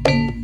Thank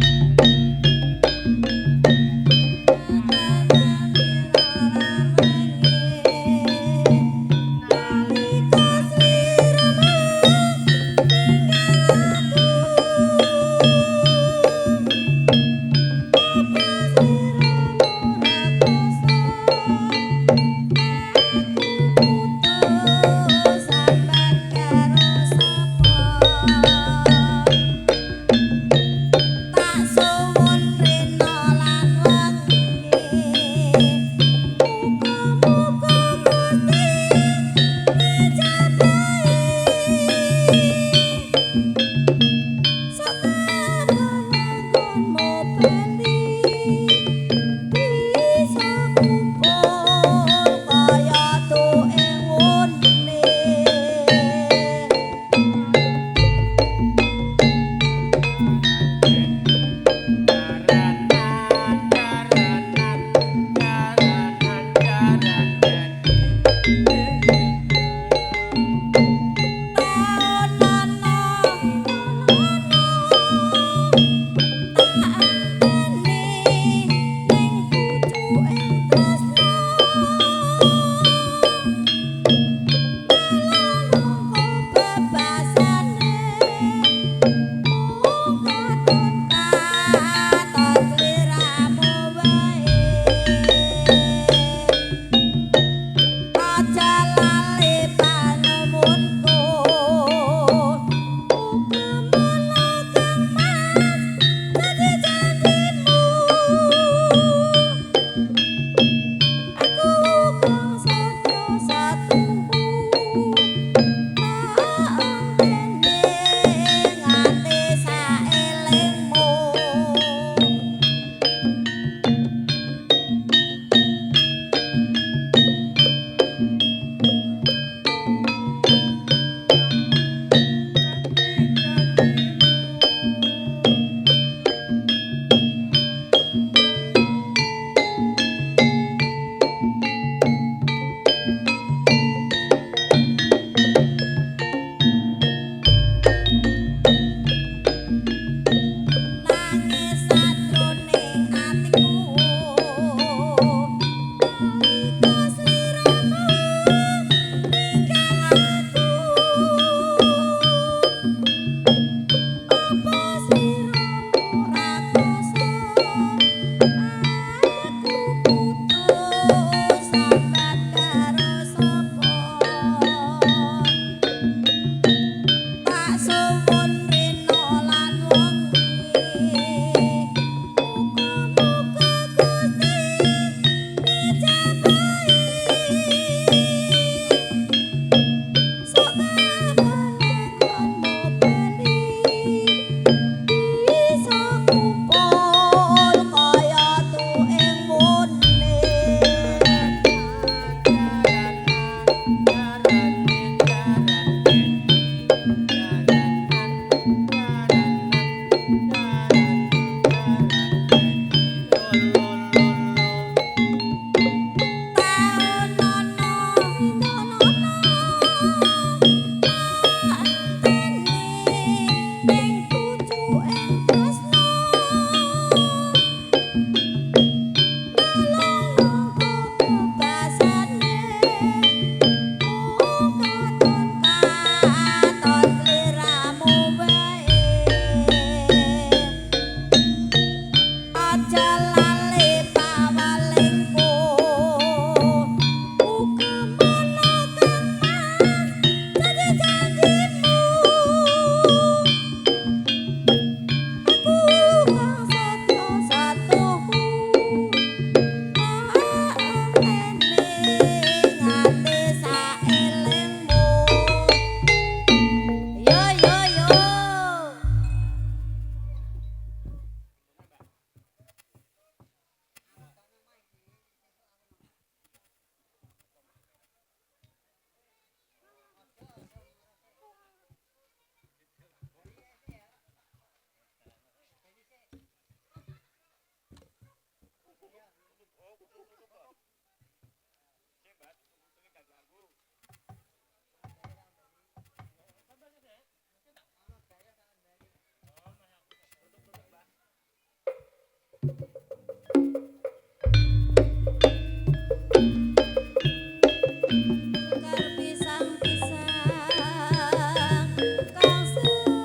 you.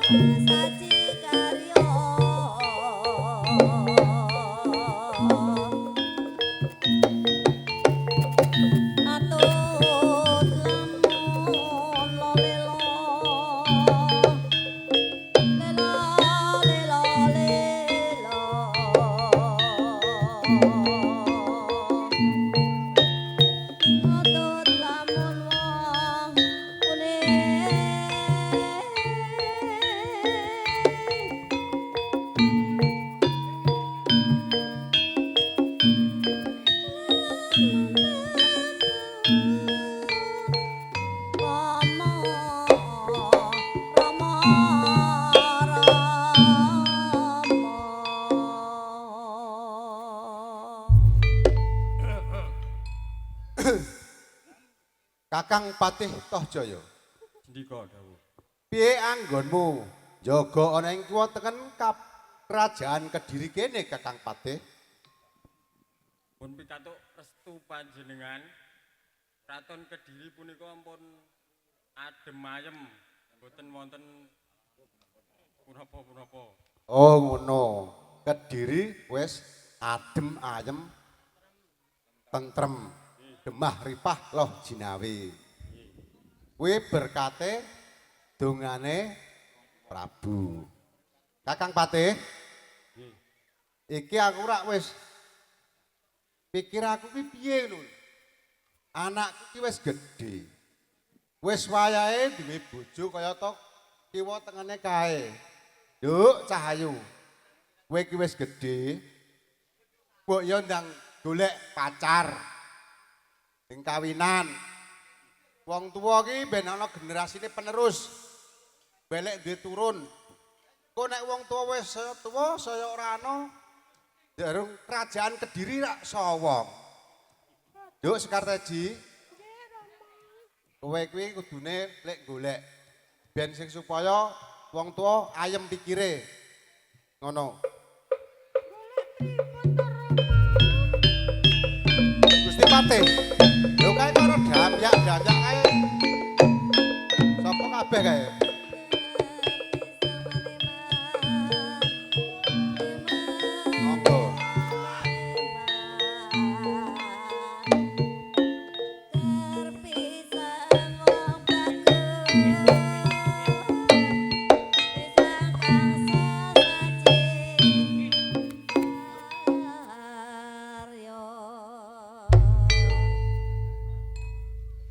saji karya atut lamun lolela lela lela lela atut lamun wong Rama Rama Kakang Patih Tohjaya. Ndika dawuh. Piye anggonmu jaga ana ing kiwa teken kerajaan Kediri kene Kakang Patih? Pun pitatuk restu panjenengan Kraton Kediri punika ampun adem ayem, mboten wonten punapa-punapa. Oh ngono. Kediri wis adem ayem tentrem demah ripah loh jinawi. Kuwi berkate dongane Prabu. Kakang Patih. Iki aku rak wis pikir aku ki piye lho. Anakku ki wis gedhe. Wis wayahe duwe bojo kaya to kiwa tengene kae. Nduk Cahayu. Kowe ki wis gedhe. Mbok yo ndang golek pacar. Ing kawinan. Wong tuwa ki ben ana generasine penerus. Belek duwe turun. Kok nek wong tuwa wis saya tuwa saya ora ana. Darung kerajaan Kediri rak sawang. Nduk Sekartaji. Kowe kuwi kudune lek golek ben sing supaya wong tuwa ayem pikire. Ngono. Gusti Patih. Lho kae karo damyak kae. Sopo kabeh kae? Monggo.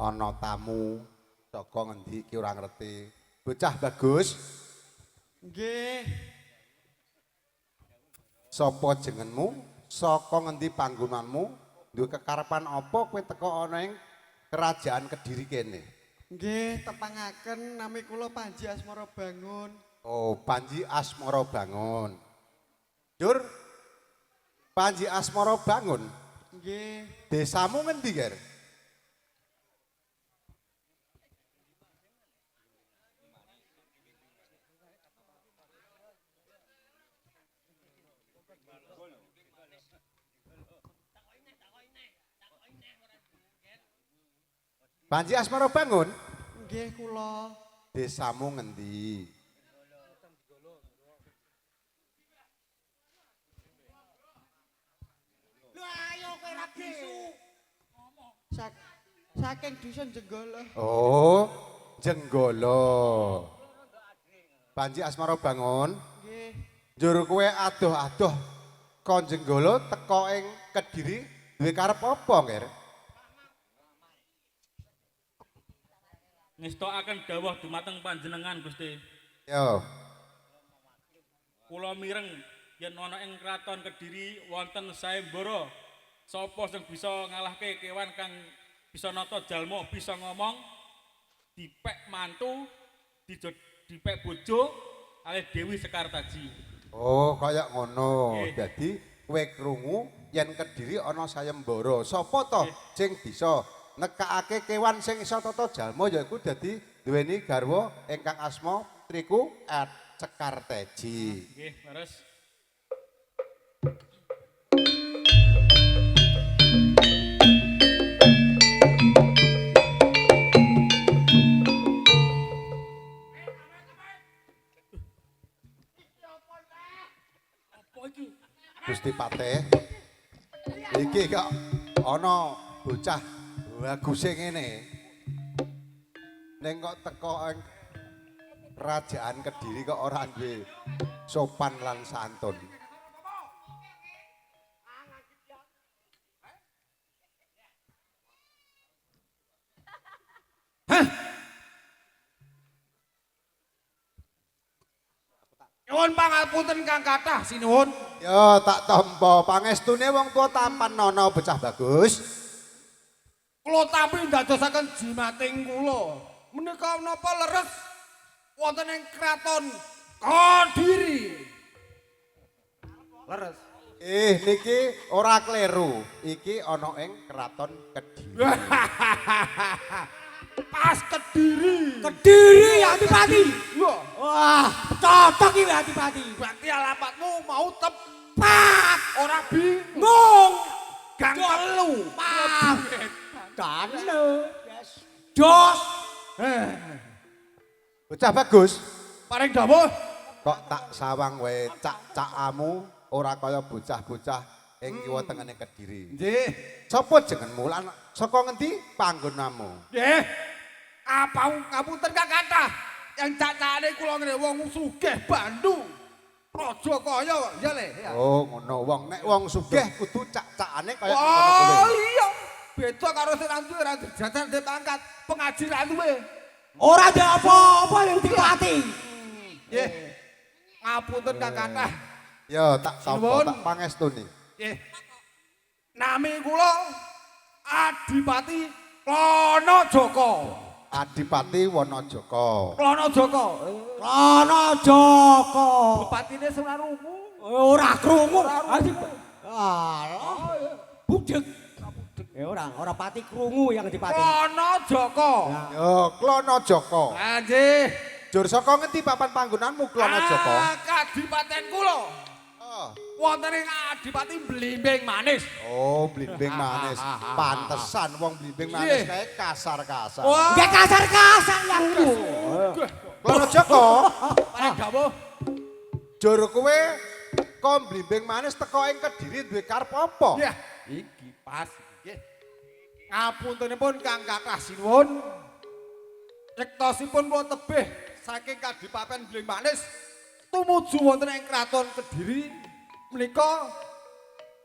Ana tamu saka ngendi iki ora ngerti. Bocah bagus. Nggih. Sapa jenengmu? Saka ngendi panggonanmu? Duwe kekarepan apa kowe teka ana ing kerajaan Kediri kene? Nggih, tepangaken nami kula Panji Asmara Bangun. Oh, Panji Asmara Bangun. Jur, Panji Asmara Bangun. Nggih. Desamu ngendi, Ger? Panji Asmara Bangun? Nggih kula. Desamu ngendi? Lho ayo kowe ra bisu. Saking dusun Jenggala. Oh, Jenggala. Panji Asmara Bangun? Nggih. Njur kowe adoh-adoh kon Jenggala teka ing Kediri duwe karep apa, Ger? Ngestokaken dawuh dumateng panjenengan Gusti. Yo. Kula mireng yen ana ing kraton Kediri wonten sayembara sapa sing bisa ngalahke kewan kang bisa nata jalma, bisa ngomong, dipek mantu, dipek bojo kalih Dewi Sekartaji. Oh, kaya ngono. Nggih. Dadi kowe krungu yen Kediri ana sayembara. Sapa to sing bisa nekakake kewan sing isa tata jalma yaiku dadi duweni garwa ingkang asma Triku Sekartaji. Nggih, leres. Gusti Patih. Iki kok ana bocah baguse ngene. Ning kok teko ing kerajaan Kediri kok ora duwe sopan lan santun. Nyuwun pangapunten Kang kathah sinuwun. Ya tak tampa pangestune wong tuwa tampan nono bocah bagus. Kula tampi ndadosaken jimating kula. Menika menapa leres wonten ing kraton Kediri. Leres. Niki ora kleru. Iki ana ing Kraton Kediri. Pas Kediri. Kediri Adipati. Lho, Wah, cocok iki Adipati. berarti alamatmu mau tepat. Ora Ngung. gang telu. Pam. Dane. Jos. Bocah bagus. Paring dawuh. Kok tak sawang wae cak-cakamu ora kaya bocah-bocah ing kiwa tengene Kediri. Nggih. Sopo jenengmu lan saka ngendi panggonanmu? Nggih. Apa ngapunten Kang kathah. Yang cacane kula ngene wong sugih Bandung. Raja kaya kok, ya Le. Oh, ngono wong nek wong sugih kudu cak-cakane kaya ngono Oh kuwi. iya. Beda karo sing randu ora derajat ndek pangkat pengaji randuwe. Ora ada apa-apa yang Adipati. Nggih. Ngapunten Kang kathah. Ya tak sapa Sinuwun. tak pangestuni. Nggih. Nami kula Adipati Klono Joko. Adipati Wanajaka. Klono Joko. Rono Joko. Bupatine Sunarungu. Ora krungu. Adipati. Alah. Budek. Ora pati krungu yang Adipati. Klono Joko. Ya, Klanajaka. Ah nggih. Jur saka ngendi papan panggonanmu Klanajaka? Ah, Kadipaten kula. Oh. Wonten ing Adipati Blimbing Manis. Oh, blimbing manis. Pantesan wong blimbing manis kae kasar-kasar. Wah, Gak kasar-kasar yang itu. Klanajaka, paling dawuh. jur kowe kok blimbing manis teko ing Kediri duwe karep apa? Ya, iki pas nggih. Ngapuntenipun Kang kathah sinuwun. Yektosipun kula tebih saking Kadipaten Blimbing Manis tumuju wonten ing Kraton Kediri menika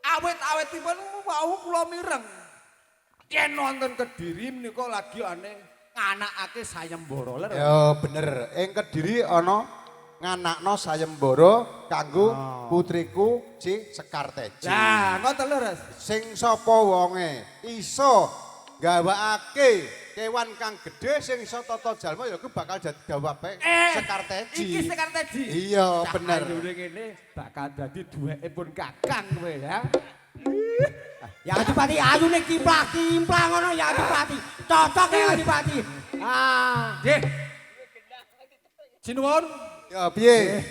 awit-awitipun wau kula mireng. Yen wonten Kediri menika lagi ane nganakake sayembara lho. Ya bener, ing Kediri ana nganakno sayembara kanggo putriku si Sekarteji. Lah, ngoten lho, Res. Sing sapa wonge iso gawakake kewan kang gedhe sing iso tata jalma ya ku bakal dadi gawape Sekarteji. Iki Sekarteji. Iya, bener. Ayune kene bakal dadi duwekipun Kakang kowe ya. Ya Adipati ayune kimplang-kimplang ngono ya Adipati. Cocok ya Adipati. Ah. Nggih. Sinuwun Ya piye?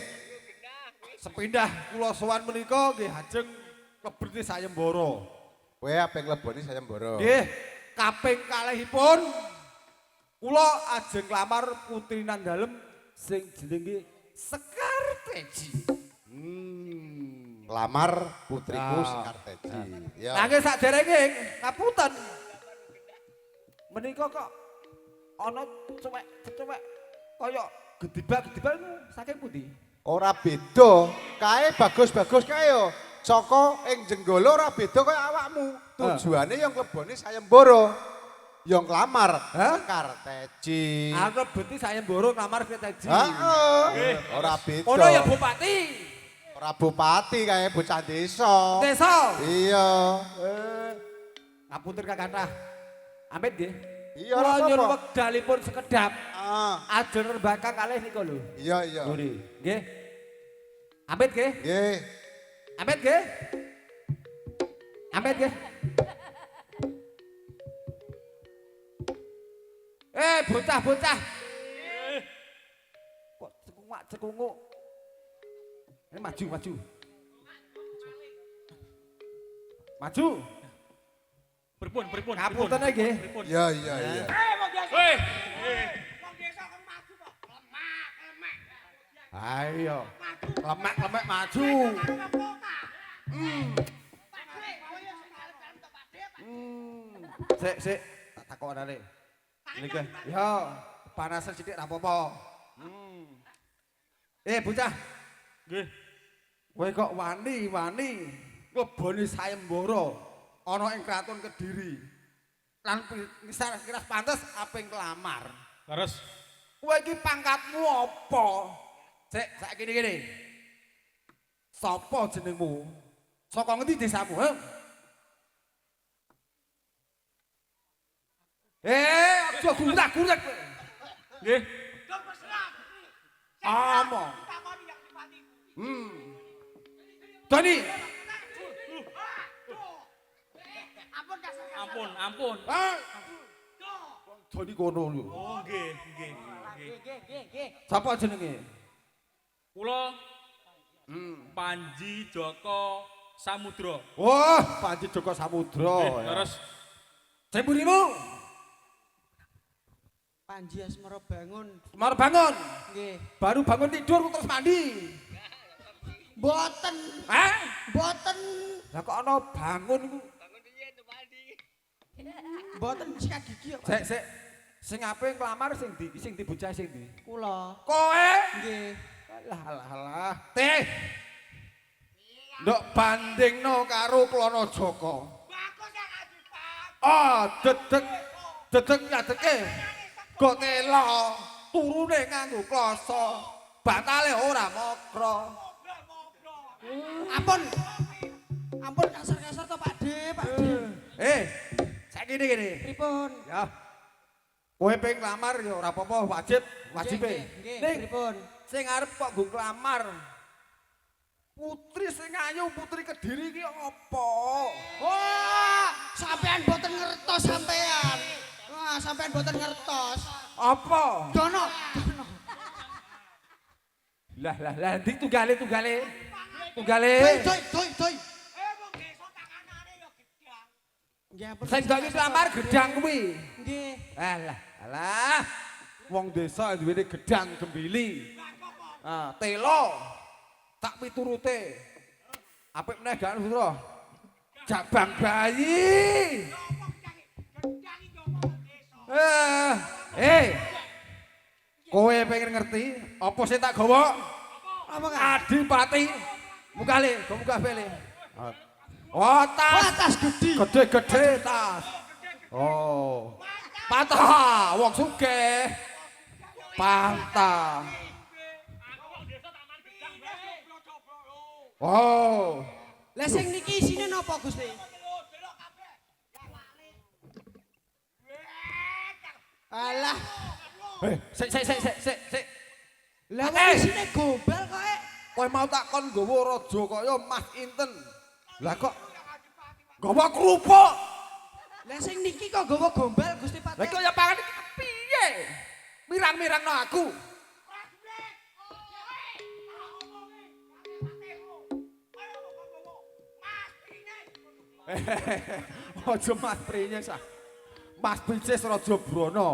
sepindah kula sowan menika nggih ajeng kleberti sayembara. Kowe ape ngleboni sayembara? Nggih, kaping kalihipun kula ajeng nglamar putri nang dalem sing jenenge Sekarteji. Lamar putriku Sekarteji. Ya. Nanging saderenge ngapunten. Menika kok ana cuwek-cuwek kaya gedibak-gedibak saking pundi? Ora beda, kae bagus-bagus kae yo. Saka ing jenggala ora beda kaya awakmu. Tujuane yang ngleboni sayembara. Yang nglamar Sekarteji. Aku beti sayembara nglamar Sekarteji. Heeh. Ora beda. Ono ya Bupati. Ora bupati kae bocah desa. Desa. Iya. Ngapunten Kang kathah. Amit nggih. Iya Kula ora nyuwun apa. wekdalipun sekedap. Ah, Ajeng rebaka kalih nika lho. iya iya. Nggih. Amit nggih. Nggih. Amit nggih. Amit nggih. Bocah-bocah. Kok cekunguk. Ini maju. Maju. Pripun. Ngapunten nggih. Iya iya iya. Weh. Ayo. Lemek maju. Sik, tak takokane. Niki. Ya, panasan sithik ra apa-apa. Bocah, Nggih. kowe kok wani-wani ngleboni sayembara ana ing kraton Kediri. Lan kira pantes aping kelamar. Terus Kowe iki pangkatmu apa? Sik, saiki ngene. Sapa jenengmu? Saka ngendi desamu, he? Aja gurak-gurak kowe. nggih. Omong. Doni. Ampun. Doni kono lho. Oh, nggih. Sapa jenenge? Kula Panji Joko Samudra. Wah, Panji Joko Samudra. Nggih, terus Sing burimu? Panji Asmara bangun. Semar bangun. Nggih. Baru bangun tidur terus mandi. Boten, Hah? boten, Lah kok ana bangun iku? boten sikat gigi kok. Sik. Sing ape nglamar sing ndi? Sing ndi bocah sing ndi? Kula. Kowe? Nggih. Alah. Teh. Ndok bandingno karo Klana Joko. Dedek nyadeke. Kok telo turune nganggo kloso. Batale ora mokro. Ampun kasar-kasar to Pak De, Pak De. Saiki ngene. Pripun? Ya. Kowe ping nglamar ya ora apa-apa, wajibe. Nggih, Ning pripun? sing arep kok nggo nglamar. Putri sing ayu, putri Kediri iki apa? Wah, sampean boten ngertos sampean. Wah, sampean boten ngertos. Apa? Dono. Lah, ndi tunggale. Doi. Nggih, ampun. Sing dadi nglamar gedang kuwi. Nggih. Alah. Wong desa duwene gedang gembili. Telo. Tak piturute. Apik meneh gak Sutra. Jabang bayi. Kowe pengen ngerti apa sing tak gawa? Apa kan? Adipati. Mukale, go muka bele. Oh, tas gede. Gede tas. Oh. Patah, wong sugih. Patah. Oh. Lah sing niki isine napa Gusti? Alah, Sik. lah wong isine gombal kok. Kowe mau takon nggawa raja kaya Mas Inten. Lah kok nggawa kerupuk. Lah sing niki kok gawa gombal Gusti Pak. Lah kok ya pangan iki piye? Mirang-mirangno aku. Aja Mas Prinyes ah. Mas Prinyes Raja Brana.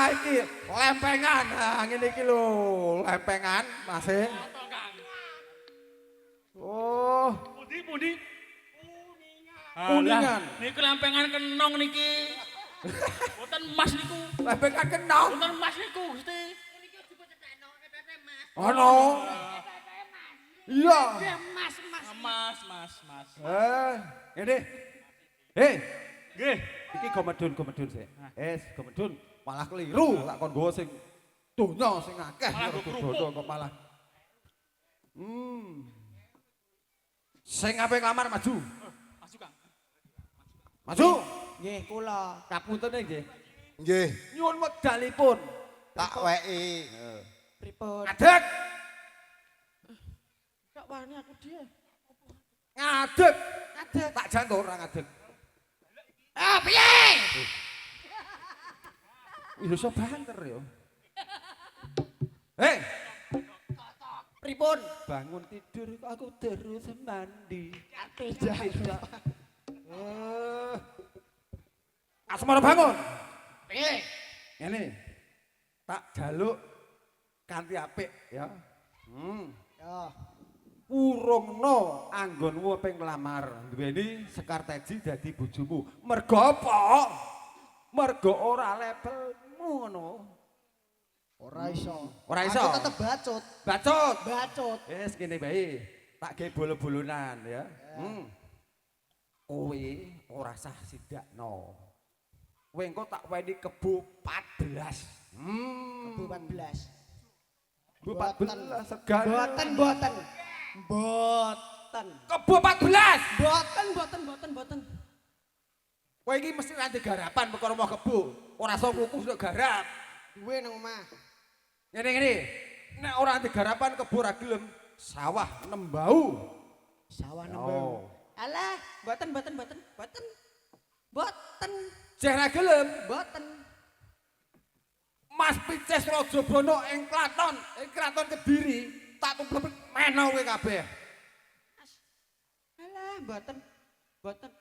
Iki lempengan. Ngene iki lho, lempengan Mas. Oh, Pundi? Kuningan. Niku lempengan kenong niki. Boten emas niku. lempengan kenal. Boten emas niku, Gusti. Ono. Iya. Mas. Ngene. Nggih. Iki gomedun sik. Gomedun malah keliru tak kon nggawa sing donya sing akeh Malah nggo kerupuk. donya kok malah. Sing ape nglamar maju. Maju, Kang. Maju. Nggih, kula. Kapuntene nggih. Nggih, Nyuwun wedalipun. tak weki. Pripun? Ngadeg. Kok wani aku dia. Ngadeg. Ngadeg. Tak jantung ora ngadeg. Piye? Ya iso banter ya. Pripun? Bangun tidur kok aku terus mandi. Tidak. Asmara bangun. Piye? Ngene. Tak jaluk kanthi apik ya. Ya. urungno anggonmu ping nglamar duweni Sekartaji dadi bojomu. Mergo apa? Mergo ora levelmu ngono. Ora iso. Ora iso. Aku tetep bacut. Bacut. Bacut. Wis kene bae. Tak gawe bolo-bolonan ya. Kowe ora sah sidakno. Kowe engko tak weni kebo 14. Kebu 14. Kebo 14 segan. Boten. Boten. Kebo 14. Boten. Kowe iki mesti ra garapan perkara mau kebo. Ora iso kluku sudah garap. Duwe nang omah. Ngene. Nek ora garapan kebo ra gelem, sawah nembau. Sawah nembau. Alah, boten. Jeh ra gelem. Boten. Mas Pices Rajabana ing Kraton Kediri, tak tumpuk meno kowe kabeh. Alah, boten.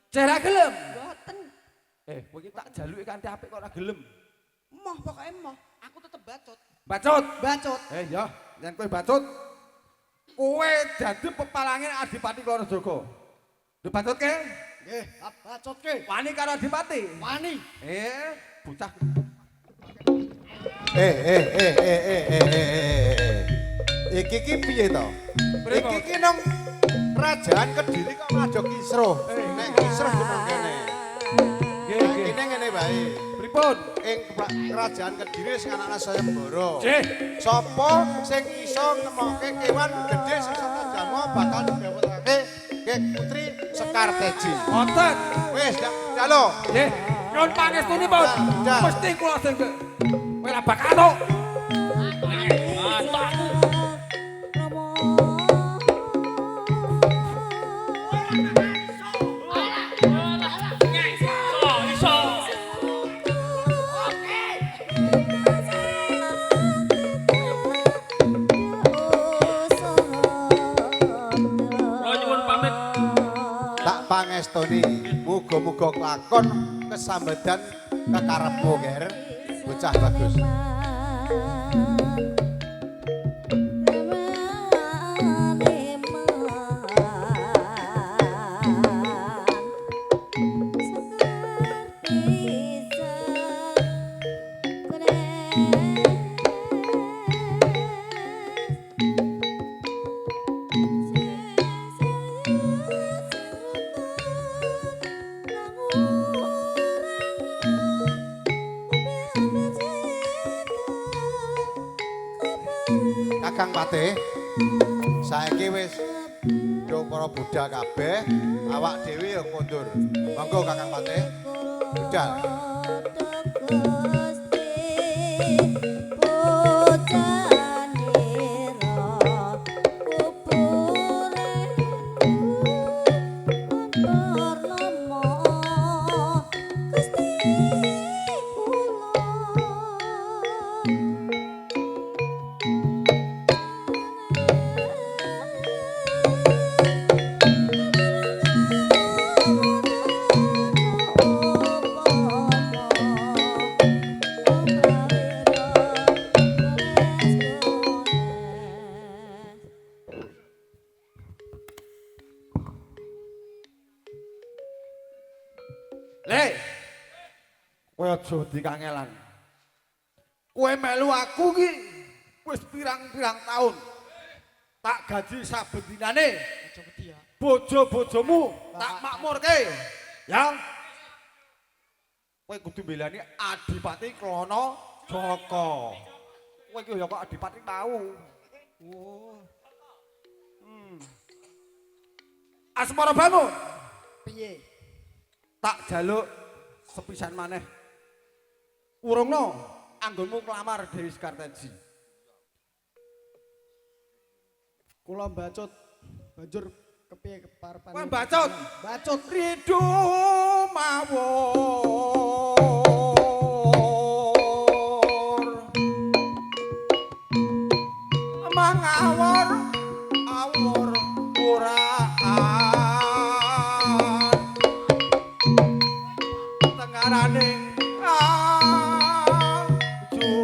Jeh ra gelem. Boten. Kowe iki tak jaluki kanthi apik kok ora gelem. Moh pokoke moh. Aku tetep bacut. Bacut. Ya, yen kowe bacut, kowe dadi pepalangin Adipati Klarajaga. Duh batutke? Nggih, bacutke. Wani karo Adipati. Wani. Bocah. Iki ki piye to? Iki ki nang kerajaan Kediri kok ngajo kisruh. Nek kisruh gunung kene. Nggih. Kene ngene bae. Pripun? Ing kerajaan Kediri sing anakna sayembara. Nggih. Sapa sing iso nemokke kewan gedhe sing saka Jalma bakal didhawuhake ke Putri Sekartaji. Wonten. Wis, jalo. Nggih. Nyuwun pangestunipun. Dah. Mesti kula sing kowe ora bakal tok. Pangestoni muga-muga kelakon kesambedan kekarepmu ger bocah bagus. Kakang Patih, saiki wis do para budal kabeh, awak dhewe ya kondur. Monggo Kakang Patih. Budal. Le. Kowe aja dikangelan. Kowe melu aku ki wis pirang-pirang taun. Tak gaji saben dinane. Aja wedi ya. Bojo-bojomu tak makmurke. Ya. Kowe kudu mbelani Adipati Klana Jaka. Kowe iki ya kok Adipati tau. Oh, Asmara bangun. piye? Tak jaluk sepisan maneh. Urungno anggonmu nglamar Dewi Sekartaji. Kula bacut. Banjur kepiye keparepan? Kowe bacut. Bacut. Ridho mawur mangawur awur uraan tengaraning ajure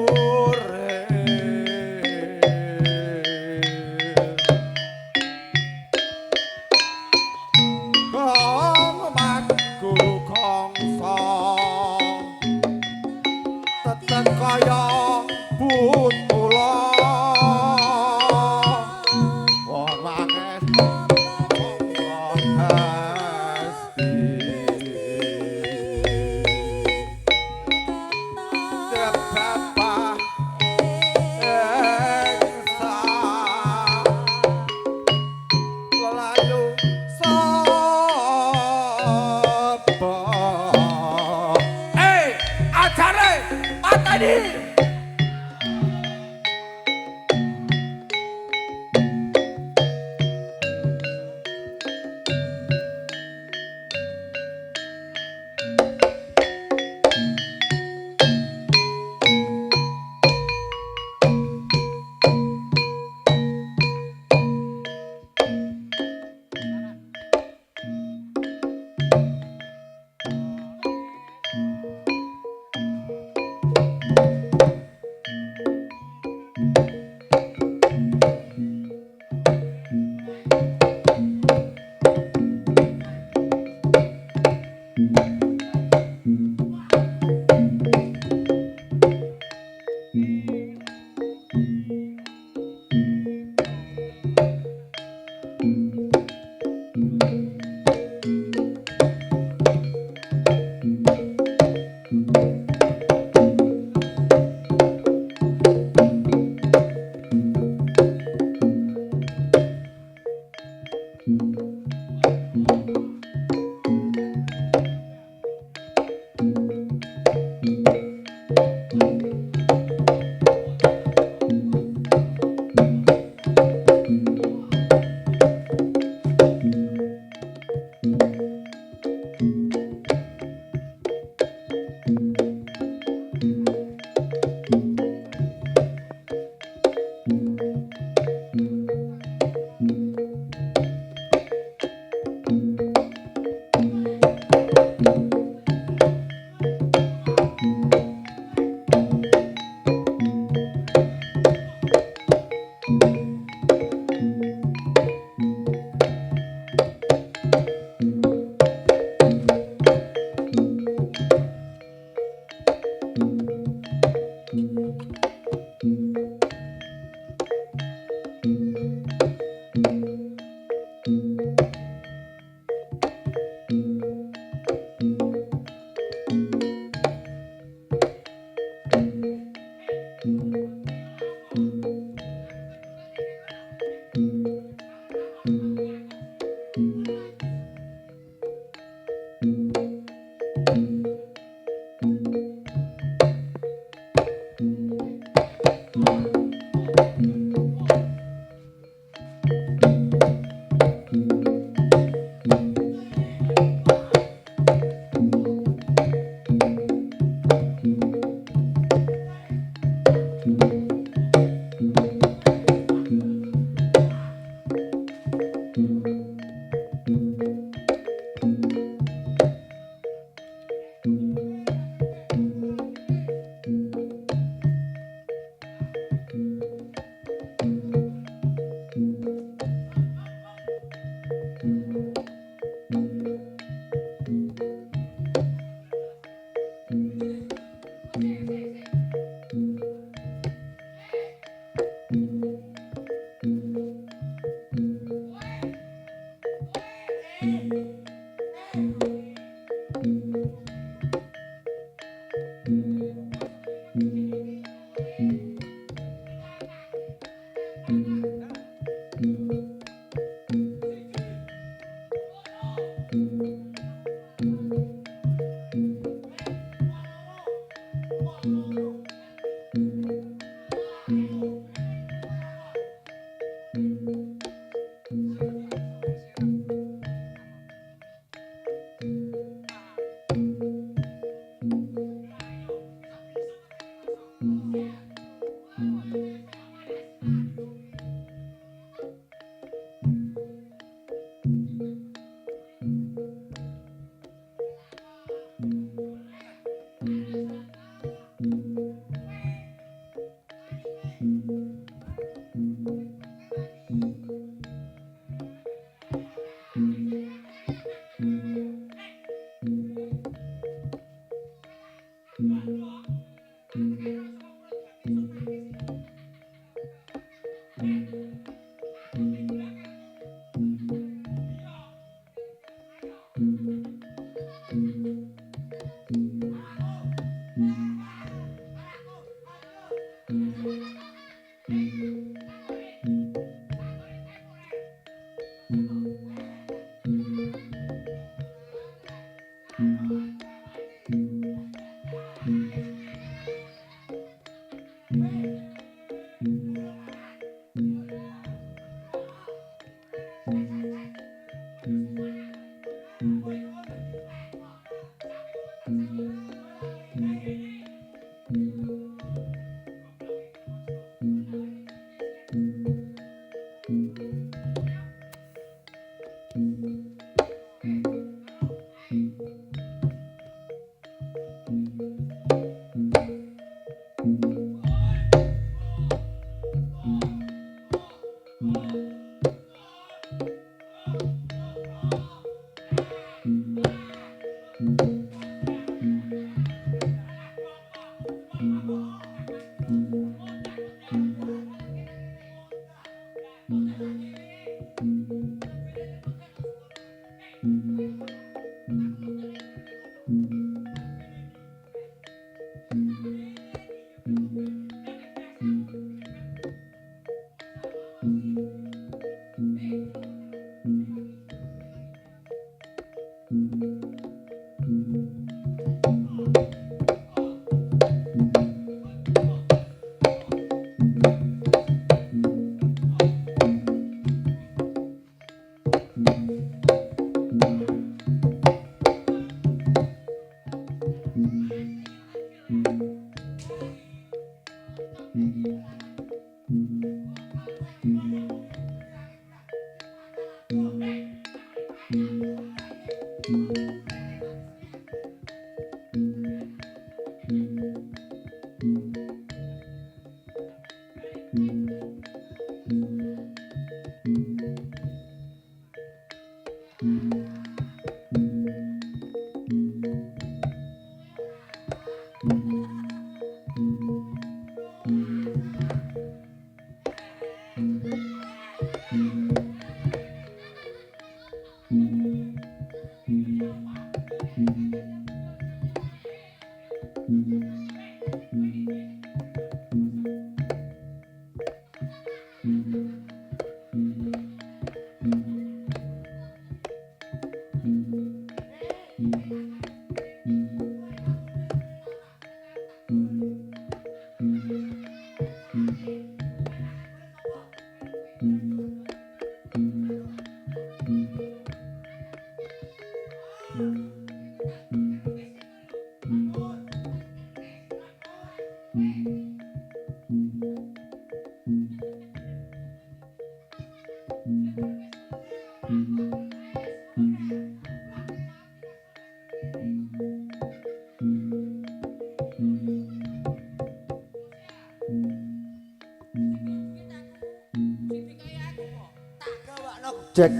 Cek,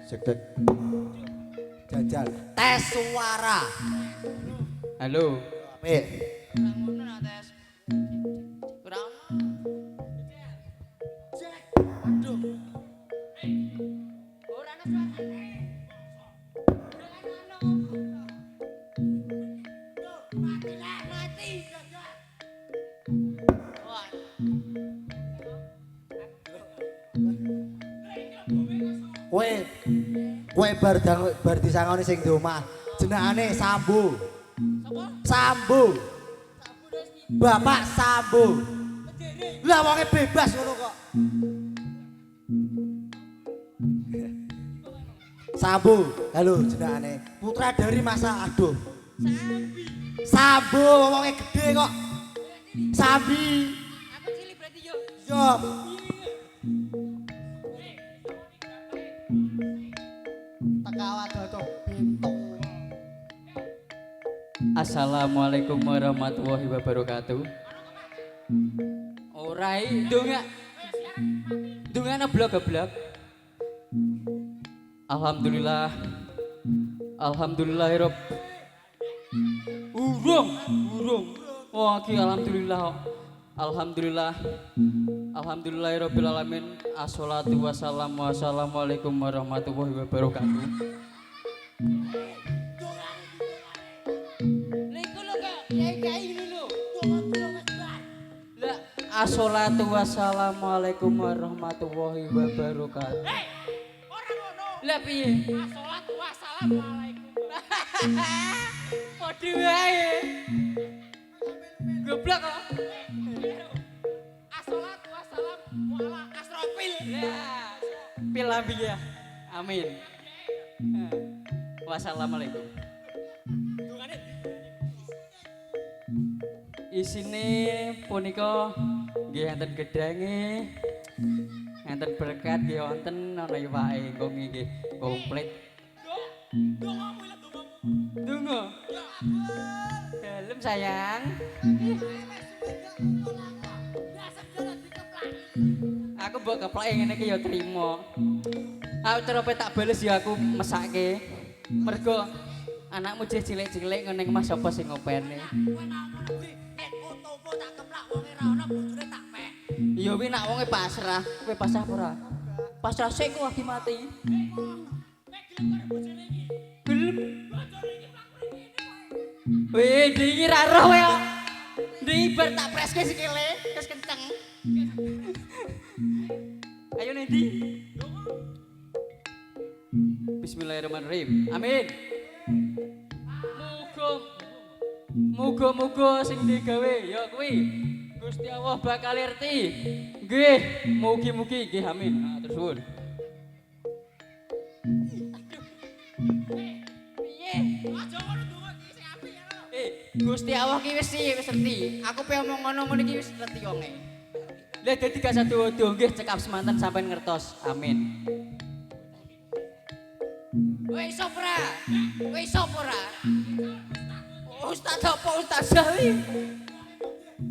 cek, cek. Jajal. Tes suara. Halo. Apik. Kowe bar disangoni sing di omah. Jenengane Sambo. Sambo. Bapak Sambo. Lah wonge bebas ngono kok. Sambo, halo jenengane. Putra dari masa aduh. Sambo wonge gede kok. Sambi. Aku cilik berarti yo. Yo. Tekawa cocok pintu. Assalamualaikum warahmatullahi wabarakatuh. Orai donga. Dongana blok-blok. Alhamdulillah. Alhamdulillahirab. Urung. Wah, ki alhamdulillah. Alhamdulillah. Alhamdulillahirabbil alamin. Assalatu wassalamu wassalamualaikum warahmatullahi wabarakatuh. Niku lho kok, kiai-kiai ini lho. La assalatu wassalamualaikum warahmatullahi wabarakatuh. Ora ngono. Lah piye? Assalatu wassalamualaikum. Padha wae. Goblok kok. Assalatu wassalamu ala asrofil. Lah, pilambi ya. Amin. Wassalamualaikum. Isine punika nggih enten gedhange, enten berkat nggih wonten ana iwake engko nggih komplit. Donga. Dalem sayang. Aku mbok keplake ngene iki ya trimo. Aku cerope tak bales ya aku mesake. Mergo anakmu jeh cilik-cilik ngene Mas sapa sing ngopene. Iya wi nak wonge pasrah, kowe pasrah apa ora? Pasrah sik kok lagi mati. Gelem. Weh, dingi ra roh kowe kok. Dingi bar tak preske sikile, wis kenceng. Ayo Nendi. Bismillahirrahmanirrahim. Amin. Muga-muga sing digawe ya kuwi Gusti Allah bakal ngerti. Nggih, mugi-mugi nggih amin. Matur suwun. Piye? Aja ngono donga iki sing apik ya. Gusti Allah ki wis ngerti. Aku pe omong ngono iki wis ngerti wonge. Lah dadi gak sadu-adu nggih cekap semanten sampean ngertos. Amin. Wei sopra. Wei sopra. Ustaz apa ustazah iki?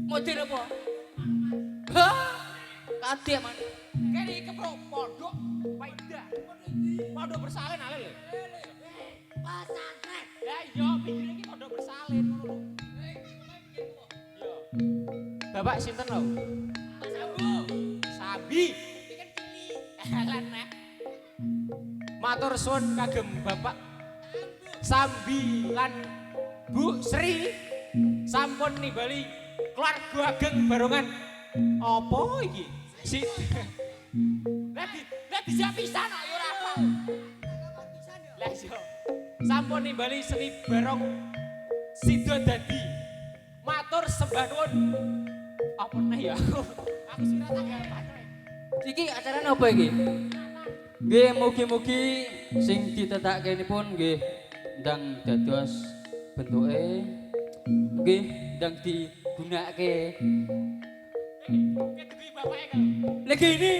Model apa? Hah? Kadek man. Kene iki pondok Faida. Pondok bersalin ale lho. Pesantren. Ya iya pikir iki pondok bersalin ngono lho. Iya. Bapak sinten lho? Mas Sambo. Sabi. Iki kan cilik. Lan nek. Matur suwun kagem Bapak Sambi lan Bu Sri sampun nimbali keluarga ageng barongan apa iki? Si Lah bisa pisan kok ya ora apa. Lah yo. Sampun nimbali seni barong Sido dadi. Matur sembah nuwun. Apa neh ya? Aku sira tanggal 4. Iki acarane apa iki? Nggih mugi-mugi sing ditetakke nipun nggih ndang dados bentuke nggih ndang digunakake. Ketuki bapake kok. Lagi ini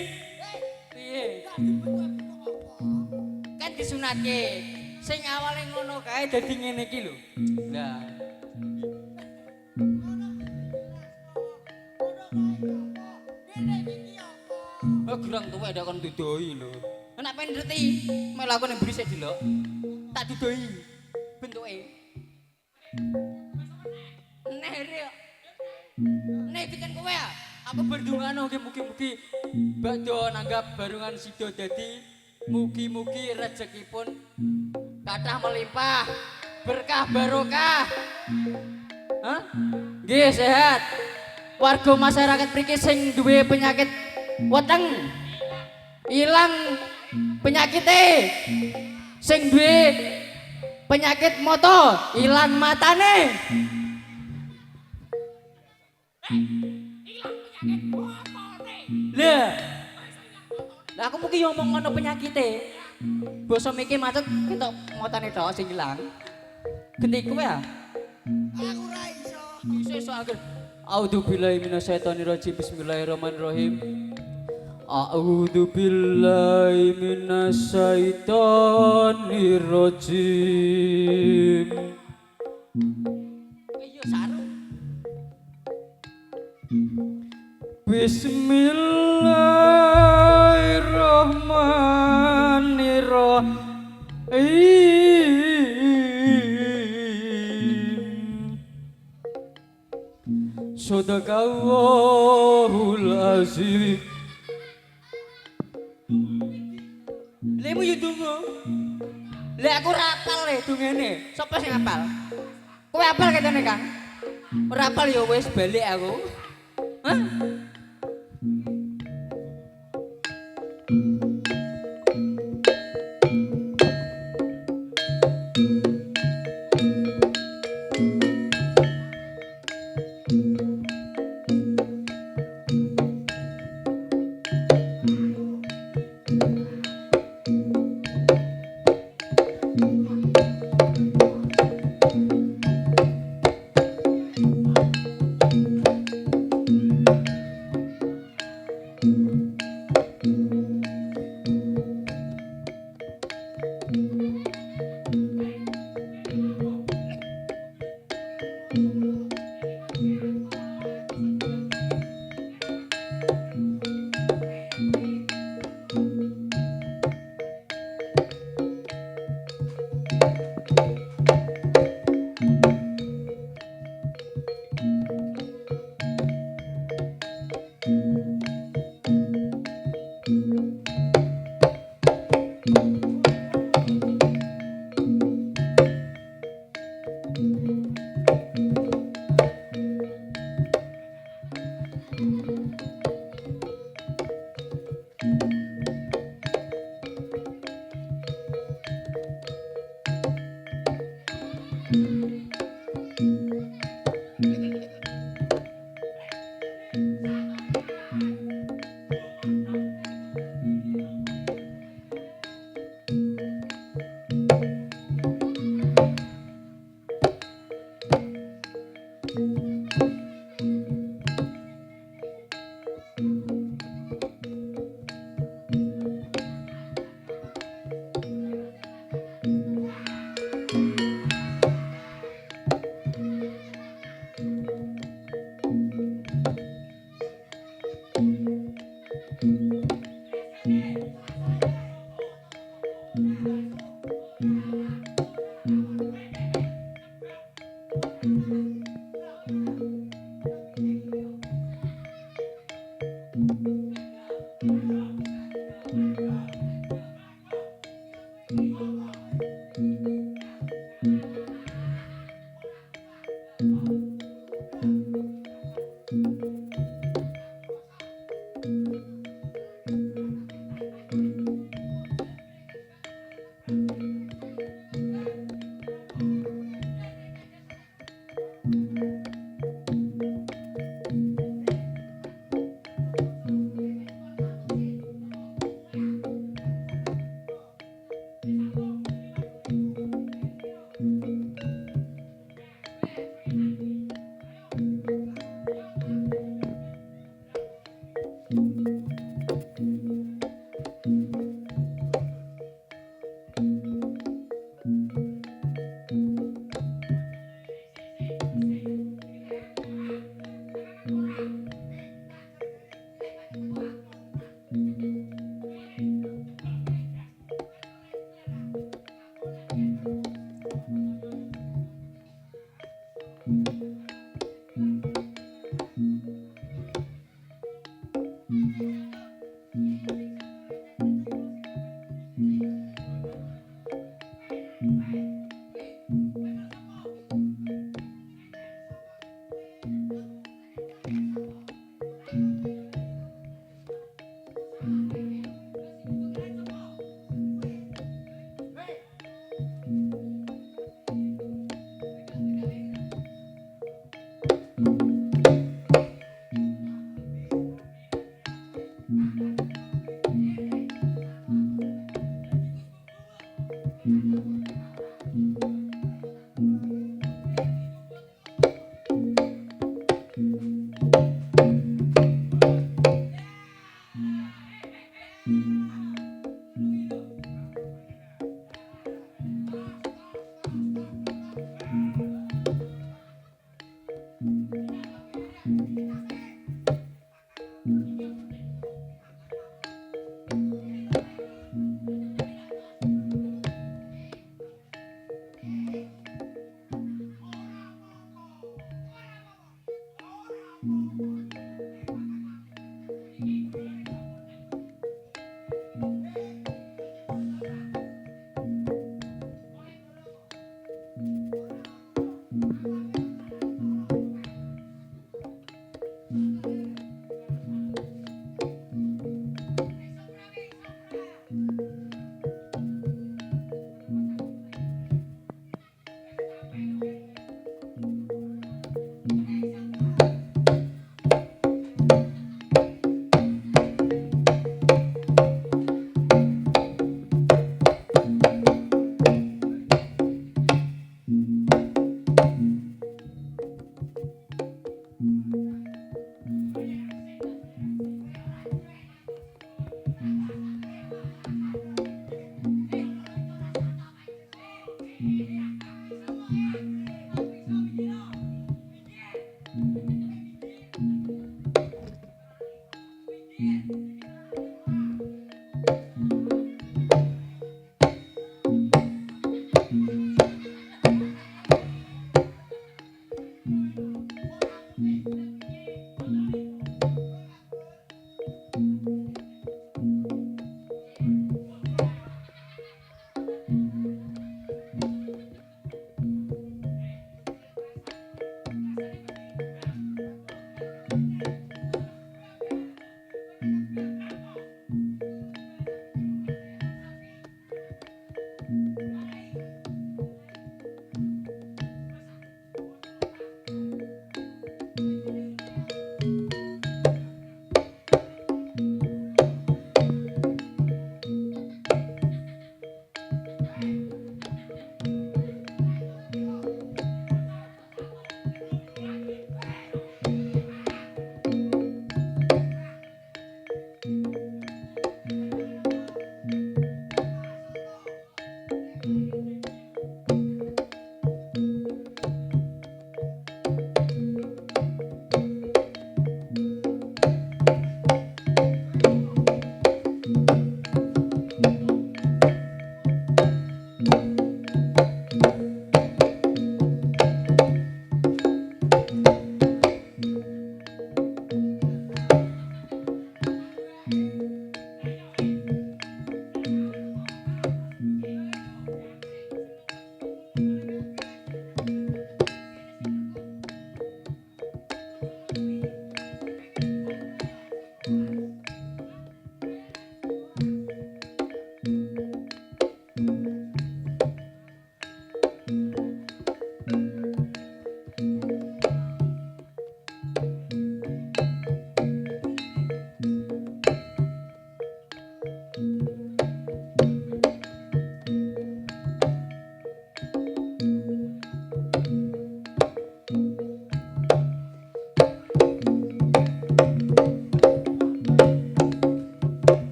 piye? Kan disunatke. Sing awale ngono kae dadi ngene iki lho. Lah. Oh, gerang tuwek dak kon dudoi lho. Nek pengen ngerti, melu aku ning mburi sik delok. Tak dudoi bentuke. Nere. Nek bikin kowe ya. Aku berdungano nggih mugi-mugi badhe nanggap barungan Sido dadi mugi-mugi rezekipun kathah melimpah, berkah barokah. Hah? Nggih sehat. Warga masyarakat mriki sing duwe penyakit weteng ilang penyakite sing duwe penyakit moto ilang matane. Lah aku mungkin ngomong ngono penyakite. Basa mikir macet ketok motane tok sing ilang. Genti kowe ya? Aku ora iso. Iso akhir. A'udzubillahi minasyaitonirrajim. Bismillahirrahmanirrahim. A'udzubillahi minasyaitonirrajim. Iya saru. Bismillahirrahmanirrahim. Sadaqallahul azim. Lemu yo donga. Lek aku ora apal le dongene. Sopo sing apal? Kowe apal ketene, Kang? Ora apal ya wis balik aku. Hah?